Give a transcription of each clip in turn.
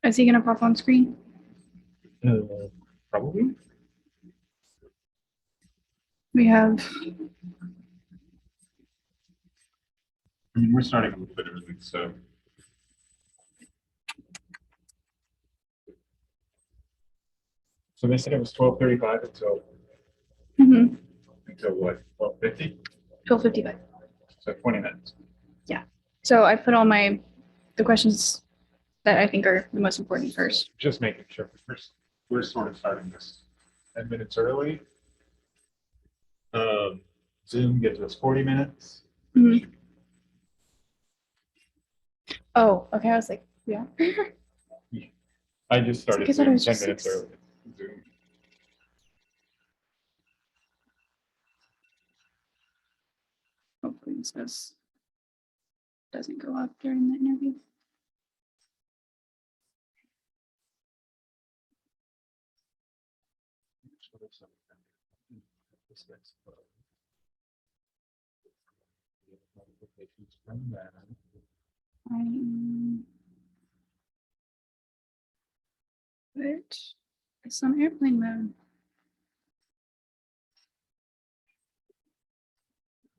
Is he gonna pop on screen? Probably. We have, I mean, we're starting a little bit early, so. So they said it was 12:35 until what, 12:50? 12:55. So 20 minutes. Yeah. So I put all the questions that I think are the most important first. Just making sure. We're sort of starting this 10 minutes early. Zoom gives us 40 minutes. Oh, okay. I was like, yeah. I just started It's like I Zoom thought it was 10 just minutes 6. early. Zoom. Hopefully this doesn't go up during the interview. But it's on airplane mode.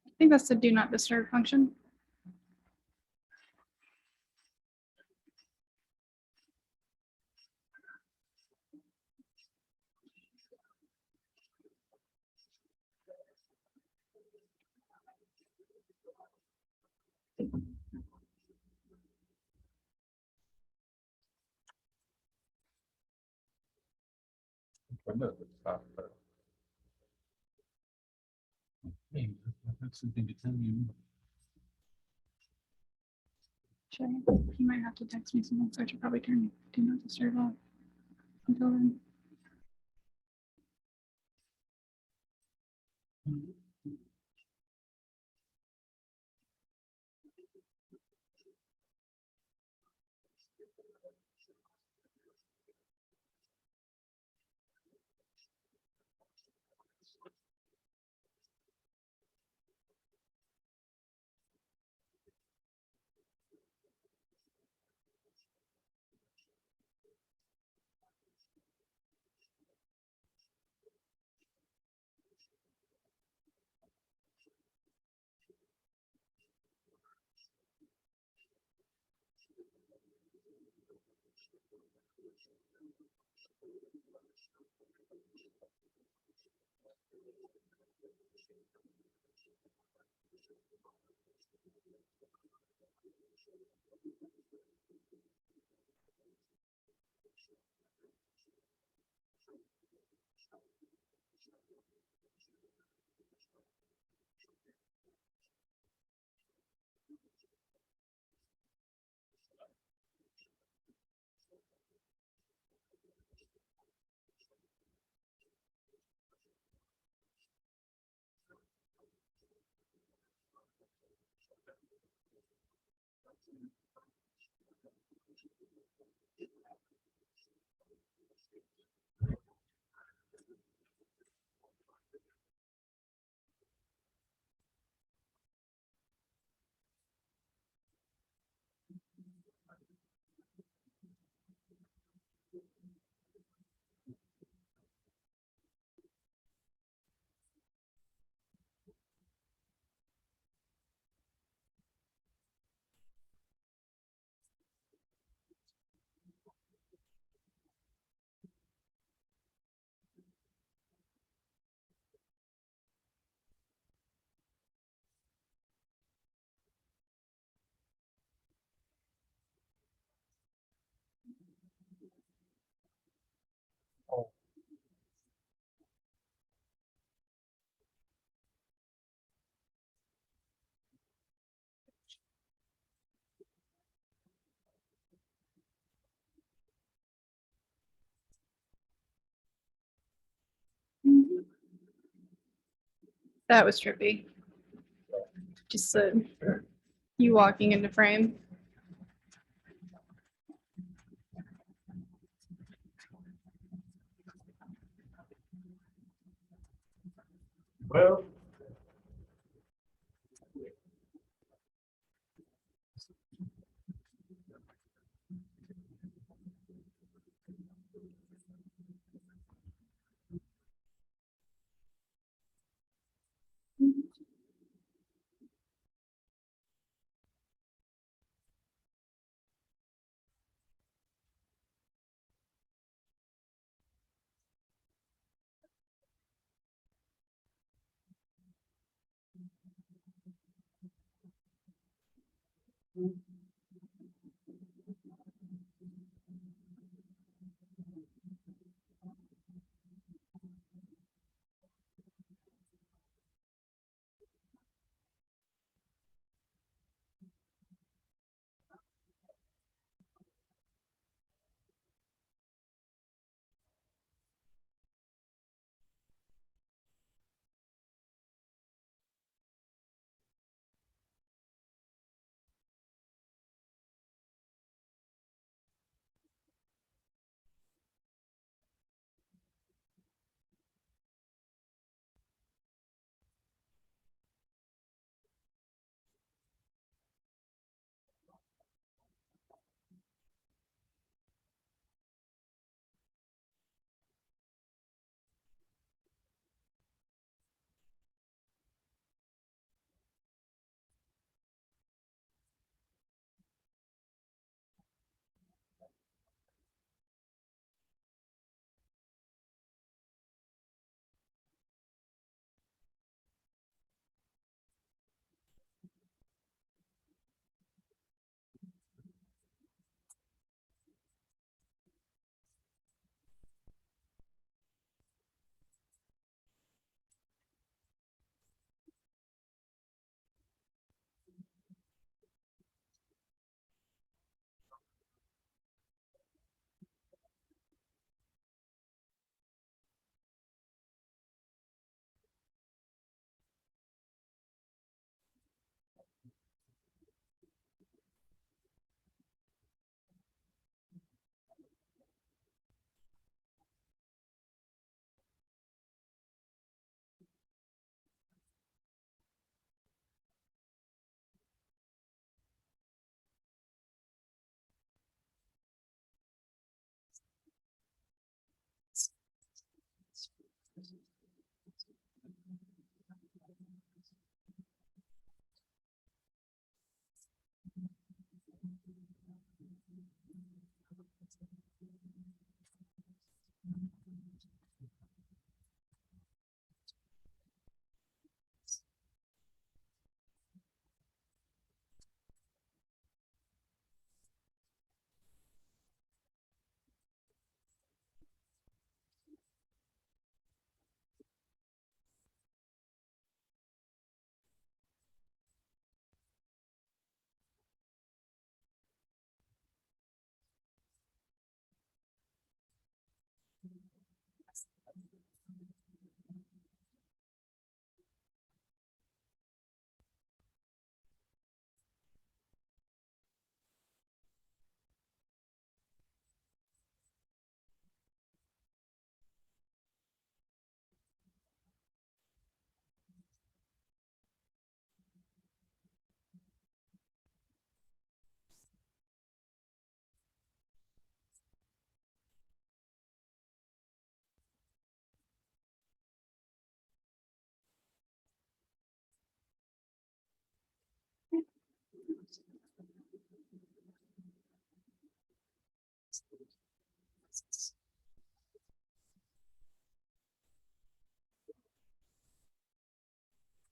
I think that's the do not disturb function. That's something to tell you. Sure. You might have to text me something, so I should probably turn do not disturb off until then. That was trippy. Just you walking into frame. Well.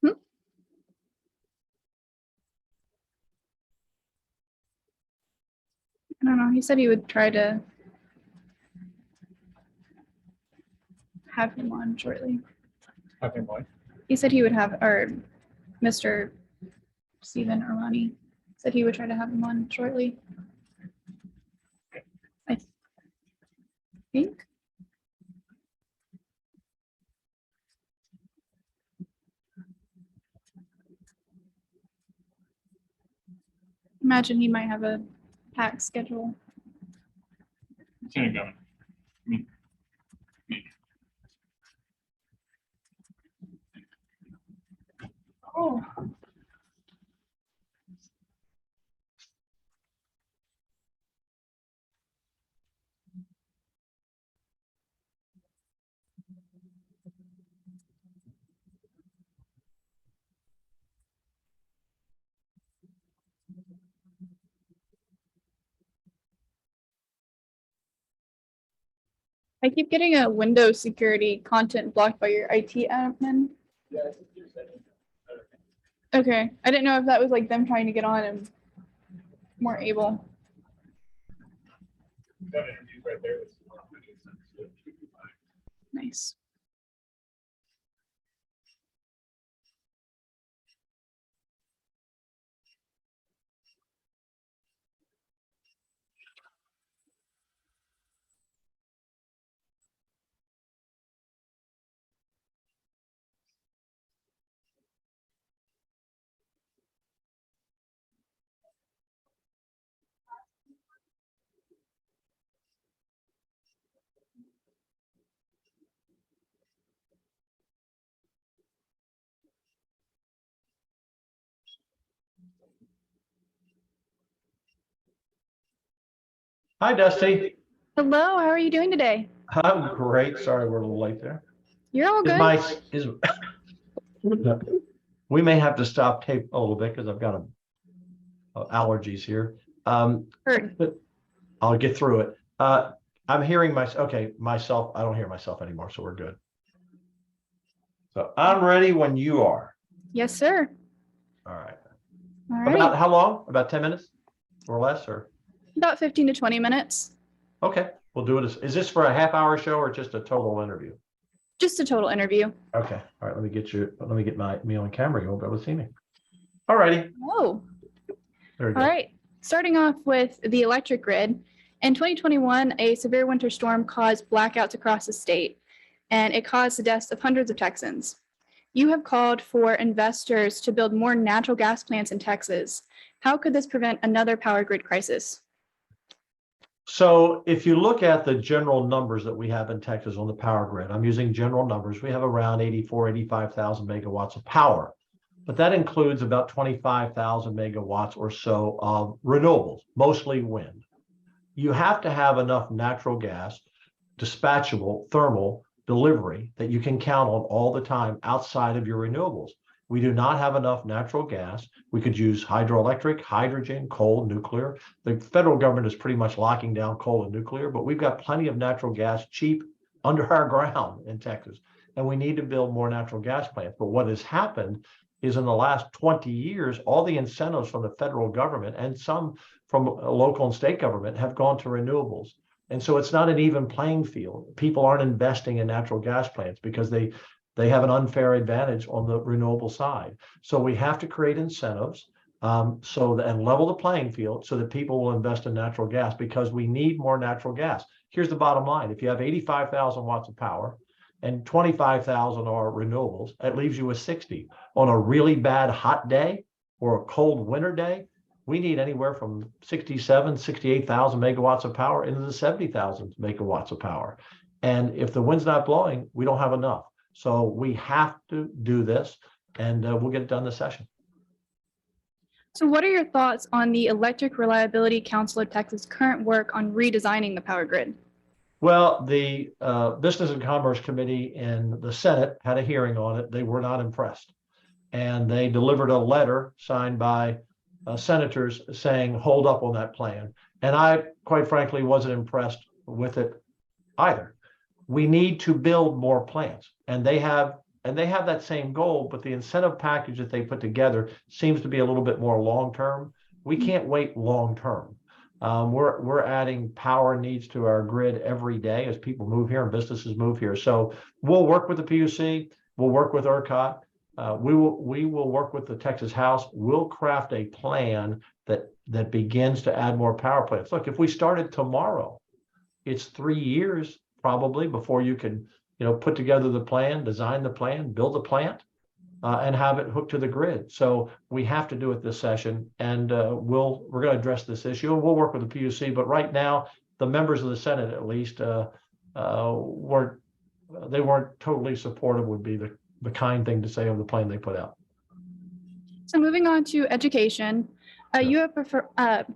Hmm? I don't know. He said he would try to have him on shortly. Have him what? He said he would have, or Mr. Stephen or Ronnie said he would try to have him on shortly. I think. Imagine he might have a packed schedule. Lieutenant Governor. Me. Oh. I keep getting a Windows security content blocked by your IT admin. Okay, I didn't know if that was like them trying to get on and more able. Nice. Hi, Dusty. Hello, how are you doing today? I'm great. Sorry, we're a little late there. You're all Is good. my is we may have to stop tape a little bit because I've got allergies here. Heard. But I'll get through it. I'm hearing myself. I don't hear myself anymore, so we're good. So I'm ready when you are. Yes, sir. All right. All right. About how long? About 10 minutes or less, or? About 15 to 20 minutes. Okay, we'll do it. Is this for a half-hour show or just a total interview? Just a total interview. Okay. All right. Let me get me on camera. You won't be able to see me. All righty. Whoa. There we go. All right. Starting off with the electric grid. In 2021, a severe winter storm caused blackouts across the state, and it caused the deaths of hundreds of Texans. You have called for investors to build more natural gas plants in Texas. How could this prevent another power grid crisis? So if you look at the general numbers that we have in Texas on the power grid, I'm using general numbers. We have around 85,000 megawatts of power, but that includes about 25,000 megawatts or so of renewables, mostly wind. You have to have enough natural gas, dispatchable thermal delivery that you can count on all the time outside of your renewables. We do not have enough natural gas. We could use hydroelectric, hydrogen, coal, nuclear. The federal government is pretty much locking down coal and nuclear, but we've got plenty of natural gas cheap under our ground in Texas. And we need to build more natural gas plants. But what has happened is in the last 20 years, all the incentives from the federal government and some from local and state government have gone to renewables. And so it's not an even playing field. People aren't investing in natural gas plants because they have an unfair advantage on the renewable side. So we have to create incentives and level the playing field so that people will invest in natural gas because we need more natural gas. Here's the bottom line. If you have 85,000 watts of power and 25,000 are renewables, that leaves you with 60. On a really bad hot day or a cold winter day, we need anywhere from 68,000 megawatts of power into the 70,000 megawatts of power. And if the wind's not blowing, we don't have enough. So we have to do this, and we'll get it done this session. So what are your thoughts on the Electric Reliability Council of Texas' current work on redesigning the power grid? Well, the Business and Commerce Committee in the Senate had a hearing on it. They were not impressed. And they delivered a letter signed by senators saying, hold up on that plan. And I, quite frankly, wasn't impressed with it either. We need to build more plants, and they have that same goal, but the incentive package that they put together seems to be a little bit more long-term. We can't wait long-term. We're adding power needs to our grid every day as people move here and businesses move here. So we'll work with the PUC, we'll work with ERCOT, we will work with the Texas House. We'll craft a plan that begins to add more power plants. Look, if we started tomorrow, it's 3 years probably before you can, put together the plan, design the plan, build the plant, and have it hooked to the grid. So we have to do it this session, and we're going to address this issue, and we'll work with the PUC. But right now, the members of the Senate, at least, weren't totally supportive. Would be the kind thing to say of the plan they put out. So moving on to education, you have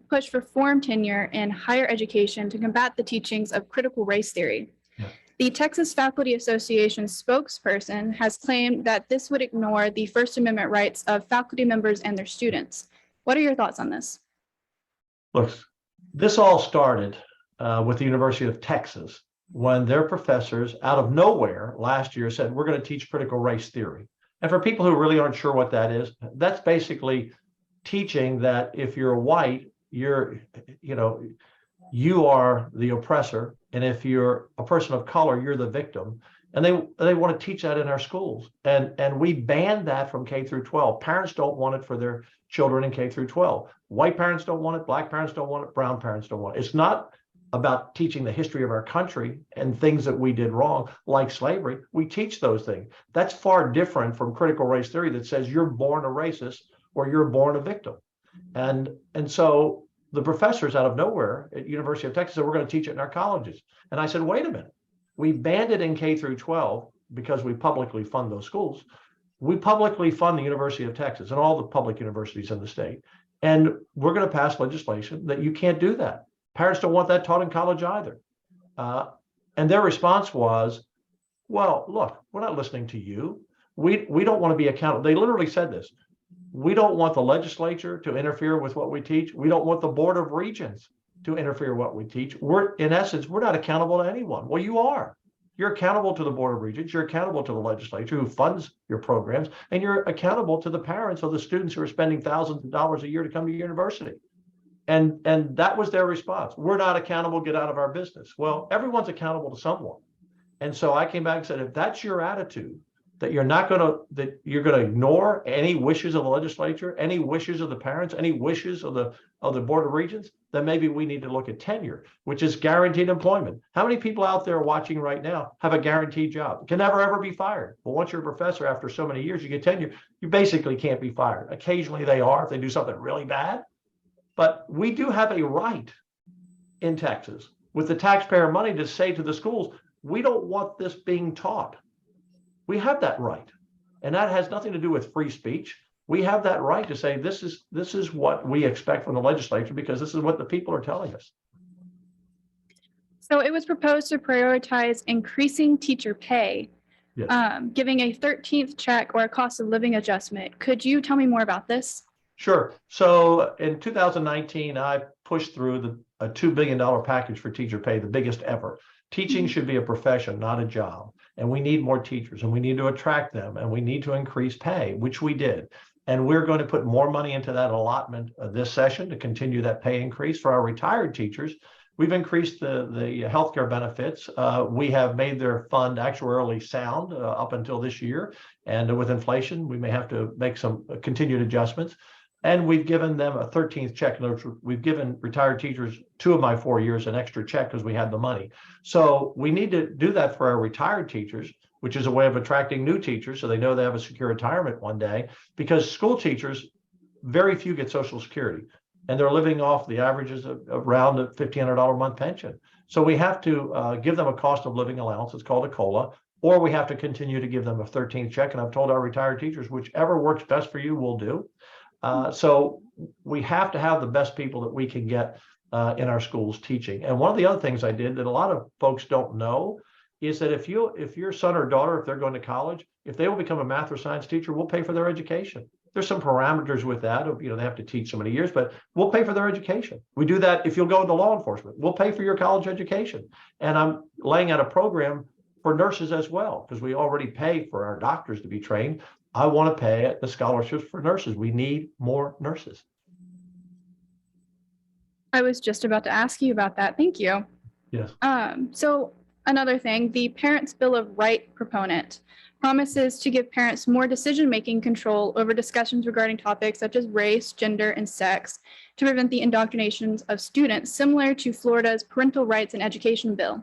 pushed for forum tenure in higher education to combat the teachings of critical race theory. Yeah. The Texas Faculty Association spokesperson has claimed that this would ignore the First Amendment rights of faculty members and their students. What are your thoughts on this? Look, this all started with the University of Texas when their professors out of nowhere last year said, we're going to teach critical race theory. And for people who really aren't sure what that is, that's basically teaching that if you're white, you are the oppressor. And if you're a person of color, you're the victim. And they want to teach that in our schools. And we banned that from K through 12. Parents don't want it for their children in K through 12. White parents don't want it. Black parents don't want it. Brown parents don't want it. It's not about teaching the history of our country and things that we did wrong, like slavery. We teach those things. That's far different from critical race theory that says you're born a racist or you're born a victim. And so the professors out of nowhere at University of Texas said, we're going to teach it in our colleges. And I said, wait a minute. We banned it in K through 12 because we publicly fund those schools. We publicly fund the University of Texas and all the public universities in the state. And we're going to pass legislation that you can't do that. Parents don't want that taught in college either. And their response was, well, look, we're not listening to you. We don't want to be accountable. They literally said this. We don't want the legislature to interfere with what we teach. We don't want the Board of Regents to interfere with what we teach. In essence, we're not accountable to anyone. Well, you are. You're accountable to the Board of Regents. You're accountable to the legislature who funds your programs, and you're accountable to the parents of the students who are spending thousands of dollars a year to come to university. And that was their response. We're not accountable, get out of our business. Well, everyone's accountable to someone. And so I came back and said, if that's your attitude, that you're going to ignore any wishes of the legislature, any wishes of the parents, any wishes of the Board of Regents, then maybe we need to look at tenure, which is guaranteed employment. How many people out there watching right now have a guaranteed job? Can never ever be fired. Well, once you're a professor, after so many years, you get tenure, you basically can't be fired. Occasionally they are if they do something really bad. But we do have a right in Texas with the taxpayer money to say to the schools, we don't want this being taught. We have that right. And that has nothing to do with free speech. We have that right to say, this is what we expect from the legislature because this is what the people are telling us. So it was proposed to prioritize increasing teacher pay, Yes. Giving a 13th check or a cost of living adjustment. Could you tell me more about this? Sure. So in 2019, I pushed through a $2 billion package for teacher pay, the biggest ever. Teaching should be a profession, not a job. And we need more teachers and we need to attract them and we need to increase pay, which we did. And we're going to put more money into that allotment this session to continue that pay increase for our retired teachers. We've increased the healthcare benefits. We have made their fund actuarially sound up until this year. And with inflation, we may have to make some continued adjustments. And we've given them a 13th check. We've given retired teachers 2 of my 4 years an extra check because we had the money. So we need to do that for our retired teachers, which is a way of attracting new teachers so they know they have a secure retirement one day. Because school teachers, very few get Social Security, and they're living off the averages of around a $1,500 a month pension. So we have to give them a cost of living allowance. It's called a COLA, or we have to continue to give them a 13th check. And I've told our retired teachers, whichever works best for you, we'll do. So we have to have the best people that we can get in our schools teaching. And one of the other things I did that a lot of folks don't know is that if your son or daughter, if they're going to college, if they will become a math or science teacher, we'll pay for their education. There's some parameters with that. They have to teach so many years, but we'll pay for their education. We do that if you'll go into law enforcement. We'll pay for your college education. And I'm laying out a program for nurses as well, because we already pay for our doctors to be trained. I want to pay the scholarships for nurses. We need more nurses. I was just about to ask you about that. Thank you. Yes. So another thing, the Parents' Bill of Rights proponent promises to give parents more decision-making control over discussions regarding topics such as race, gender, and sex to prevent the indoctrination of students, similar to Florida's Parental Rights and Education Bill.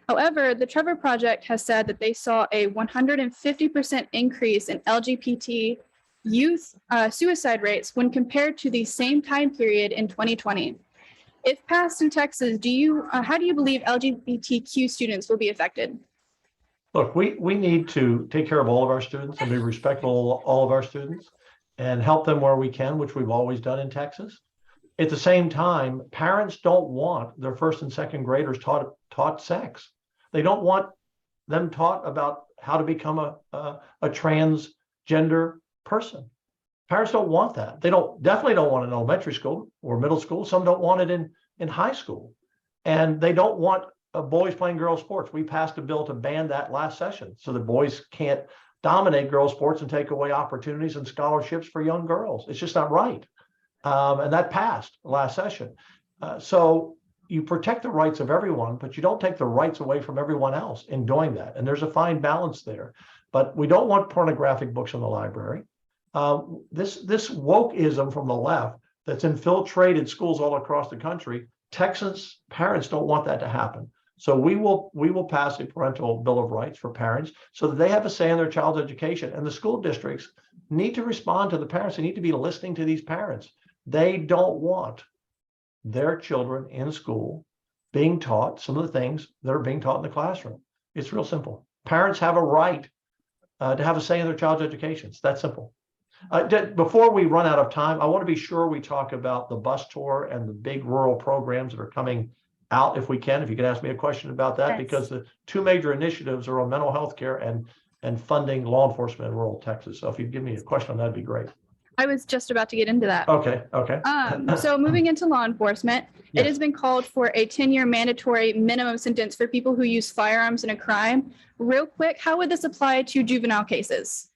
However, the Trevor Project has said that they saw a 150% increase in LGBT youth suicide rates when compared to the same time period in 2020. If passed in Texas, how do you believe LGBTQ students will be affected? Look, we need to take care of all of our students and be respectful of all of our students. and help them where we can, which we've always done in Texas. At the same time, parents don't want their first and second graders taught sex. They don't want them taught about how to become a transgender person. Parents don't want that. They definitely don't want it in elementary school or middle school. Some don't want it in high school. And they don't want boys playing girls sports. We passed a bill to ban that last session so that boys can't dominate girls sports and take away opportunities and scholarships for young girls. It's just not right. And that passed last session. So you protect the rights of everyone, but you don't take the rights away from everyone else in doing that. And there's a fine balance there. But we don't want pornographic books in the library. This wokeism from the left that's infiltrated schools all across the country, Texas parents don't want that to happen. So we will pass a parental bill of rights for parents so that they have a say in their child's education. And the school districts need to respond to the parents. They need to be listening to these parents. They don't want their children in school being taught some of the things that are being taught in the classroom. It's real simple. Parents have a right to have a say in their child's education. It's that simple. Before we run out of time, I want to be sure we talk about the bus tour and the big rural programs that are coming out, if we can. If you could ask me a question about that, yes. Because the two major initiatives are on mental health care and funding law enforcement in rural Texas. So if you'd give me a question on that, would be great. I was just about to get into that. Okay. So moving into law enforcement, yes. It has been called for a 10-year mandatory minimum sentence for people who use firearms in a crime. Real quick, how would this apply to juvenile cases?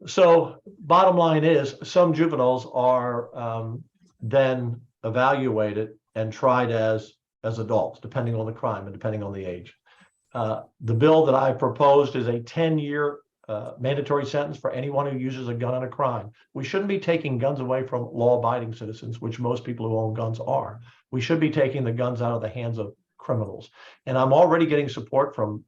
So bottom line is some juveniles are then evaluated and tried as adults, depending on the crime and depending on the age. The bill that I proposed is a 10-year mandatory sentence for anyone who uses a gun in a crime. We shouldn't be taking guns away from law-abiding citizens, which most people who own guns are. We should be taking the guns out of the hands of criminals. And I'm already getting support from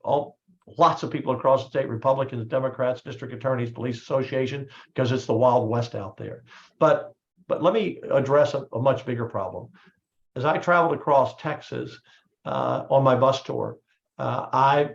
lots of people across the state, Republicans, Democrats, district attorneys, police association, because it's the Wild West out there. But let me address a much bigger problem. As I traveled across Texas on my bus tour, I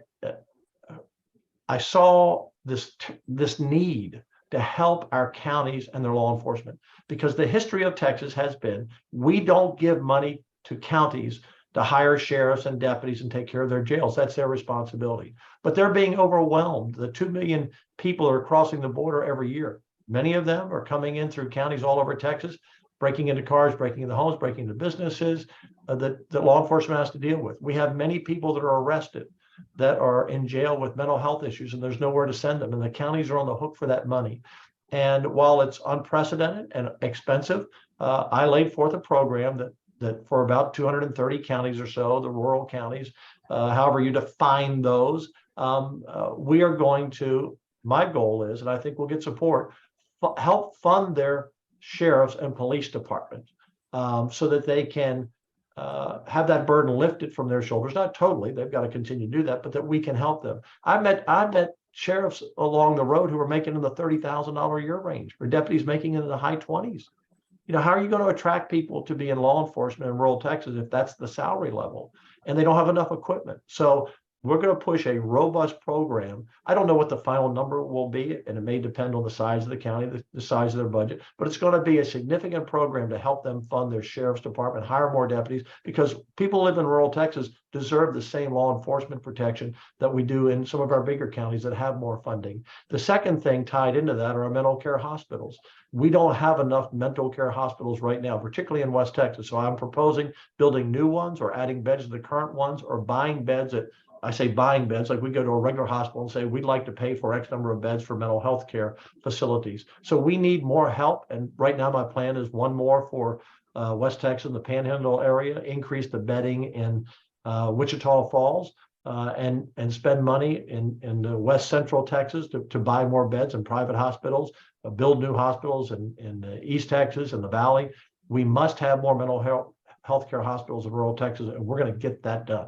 saw this need to help our counties and their law enforcement, because the history of Texas has been, we don't give money to counties to hire sheriffs and deputies and take care of their jails. That's their responsibility. But they're being overwhelmed. The 2 million people are crossing the border every year. Many of them are coming in through counties all over Texas, breaking into cars, breaking into homes, breaking into businesses that law enforcement has to deal with. We have many people that are arrested that are in jail with mental health issues, and there's nowhere to send them. And the counties are on the hook for that money. And while it's unprecedented and expensive, I laid forth a program that for about 230 counties or so, the rural counties, however you define those, we are going to, my goal is, and I think we'll get support, help fund their sheriffs and police departments so that they can have that burden lifted from their shoulders. Not totally, they've got to continue to do that, but that we can help them. I met sheriffs along the road who are making in the $30,000 a year range, or deputies making it in the high 20s. You know, how are you going to attract people to be in law enforcement in rural Texas if that's the salary level and they don't have enough equipment? So we're going to push a robust program. I don't know what the final number will be, and it may depend on the size of the county, the size of their budget, but it's going to be a significant program to help them fund their sheriff's department, hire more deputies, because people who live in rural Texas deserve the same law enforcement protection that we do in some of our bigger counties that have more funding. The second thing tied into that are our mental care hospitals. We don't have enough mental care hospitals right now, particularly in West Texas. So I'm proposing building new ones or adding beds to the current ones or buying beds at, I say buying beds, like we go to a regular hospital and say, we'd like to pay for X number of beds for mental health care facilities. So we need more help. And right now my plan is one more for West Texas, the Panhandle area, increase the bedding in Wichita Falls, and spend money in West Central Texas to buy more beds in private hospitals, build new hospitals in East Texas and the Valley. We must have more mental health care hospitals in rural Texas, and we're going to get that done.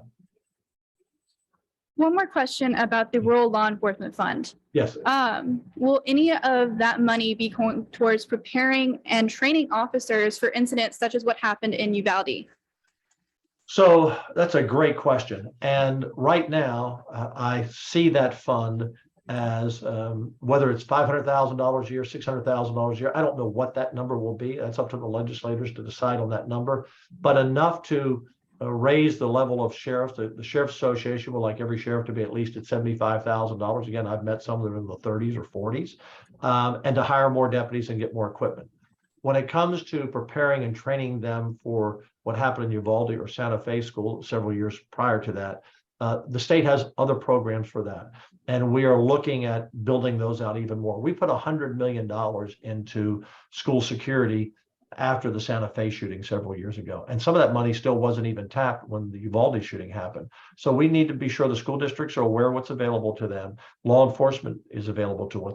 One more question about the Rural Law Enforcement Fund. Yes. Will any of that money be going towards preparing and training officers for incidents such as what happened in Uvalde? So that's a great question. And right now, I see that fund as whether it's $500,000 a year, $600,000 a year. I don't know what that number will be. That's up to the legislators to decide on that number, but enough to raise the level of sheriffs. The Sheriff's Association would like every sheriff to be at least at $75,000. Again, I've met some that are in the 30s or 40s, and to hire more deputies and get more equipment. When it comes to preparing and training them for what happened in Uvalde or Santa Fe School several years prior to that, the state has other programs for that. And we are looking at building those out even more. We put $100 million into school security after the Santa Fe shooting several years ago. And some of that money still wasn't even tapped when the Uvalde shooting happened. So we need to be sure the school districts are aware of what's available to them. Law enforcement is available to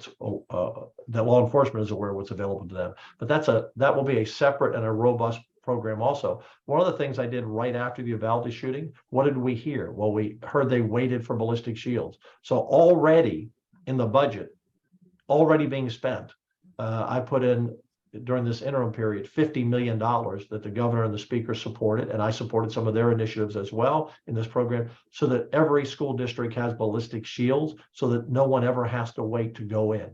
that law enforcement is aware of what's available to them. But that will be a separate and a robust program also. One of the things I did right after the Uvalde shooting, what did we hear? Well, we heard they waited for ballistic shields. So already in the budget, already being spent, I put in during this interim period, $50 million that the governor and the speaker supported, and I supported some of their initiatives as well in this program, so that every school district has ballistic shields, so that no one ever has to wait to go in.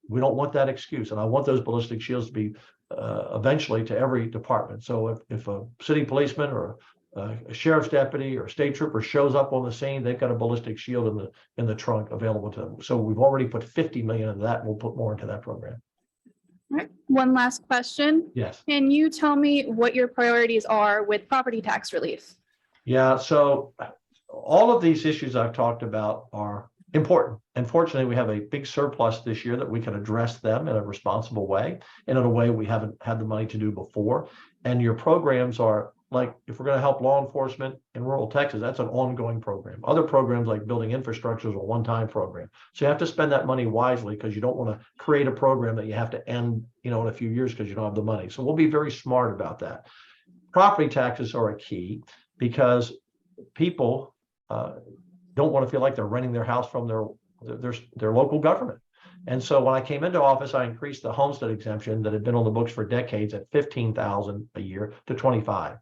We don't want that excuse, and I want those ballistic shields to be eventually to every department. So if a city policeman or a sheriff's deputy or state trooper shows up on the scene, they've got a ballistic shield in the trunk available to them. So we've already put $50 million into that, and we'll put more into that program. All right. One last question. Yes. Can you tell me what your priorities are with property tax relief? Yeah, so all of these issues I've talked about are important. And fortunately, we have a big surplus this year that we can address them in a responsible way and in a way we haven't had the money to do before. And your programs are like, if we're going to help law enforcement in rural Texas, that's an ongoing program. Other programs like building infrastructure is a one-time program. So you have to spend that money wisely, because you don't want to create a program that you have to end, in a few years because you don't have the money. So we'll be very smart about that. Property taxes are a key, because people don't want to feel like they're renting their house from their local government. And so when I came into office, I increased the homestead exemption that had been on the books for decades at $15,000 a year to $25,000.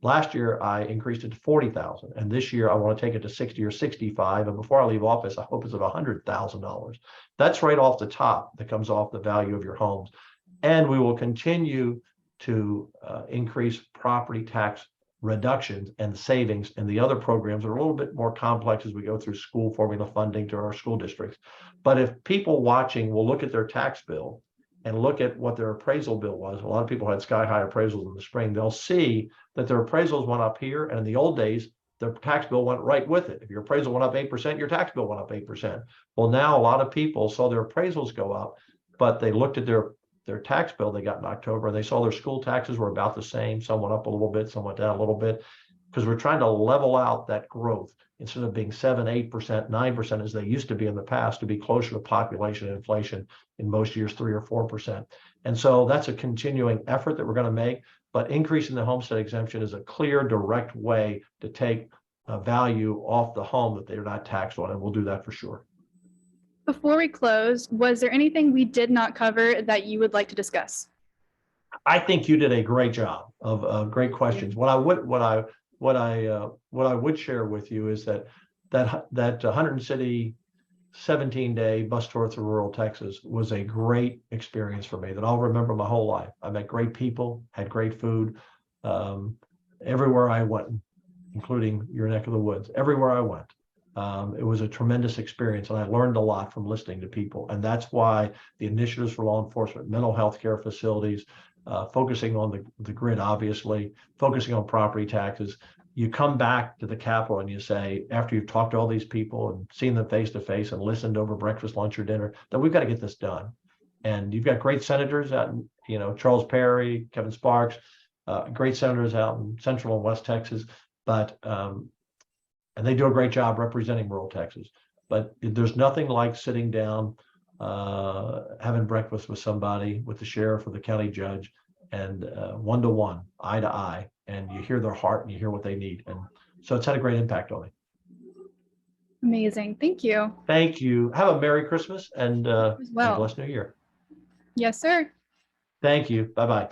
Last year, I increased it to $40,000, and this year I want to take it to $60,000 or $65,000. And before I leave office, I hope it's at $100,000. That's right off the top. That comes off the value of your homes, and we will continue to increase property tax reductions and savings, and the other programs are a little bit more complex as we go through school formula funding to our school districts. But if people watching will look at their tax bill and look at what their appraisal bill was, a lot of people had sky high appraisals in the spring, they'll see that their appraisals went up here, and in the old days, their tax bill went right with it. If your appraisal went up 8%, your tax bill went up 8%. Well, now a lot of people saw their appraisals go up, but they looked at their tax bill they got in October, and they saw their school taxes were about the same. Some went up a little bit, some went down a little bit, because we're trying to level out that growth instead of being 7%, 8%, 9% as they used to be in the past, to be closer to population and inflation in most years, 3 or 4%. And so that's a continuing effort that we're going to make. But increasing the homestead exemption is a clear, direct way to take value off the home that they're not taxed on, and we'll do that for sure. Before we close, was there anything we did not cover that you would like to discuss? I think you did a great job of great questions. What I would share with you is that 100 city 17-day bus tour through rural Texas was a great experience for me that I'll remember my whole life. I met great people, had great food, everywhere I went, including your neck of the woods. Everywhere I went, it was a tremendous experience, and I learned a lot from listening to people. And that's why the initiatives for law enforcement, mental health care facilities, focusing on the grid, obviously, focusing on property taxes. You come back to the Capitol and you say, after you've talked to all these people and seen them face to face and listened over breakfast, lunch, or dinner, that we've got to get this done. And you've got great senators out in, Charles Perry, Kevin Sparks, great senators out in Central and West Texas, but and they do a great job representing rural Texas. But there's nothing like sitting down, having breakfast with somebody, with the sheriff or the county judge, and one-to-one, eye to eye, and you hear their heart and you hear what they need. And so it's had a great impact on me. Amazing. Thank you. Thank you. Have a Merry Christmas and a blessed New Year. Yes, sir. Thank you. Bye-bye.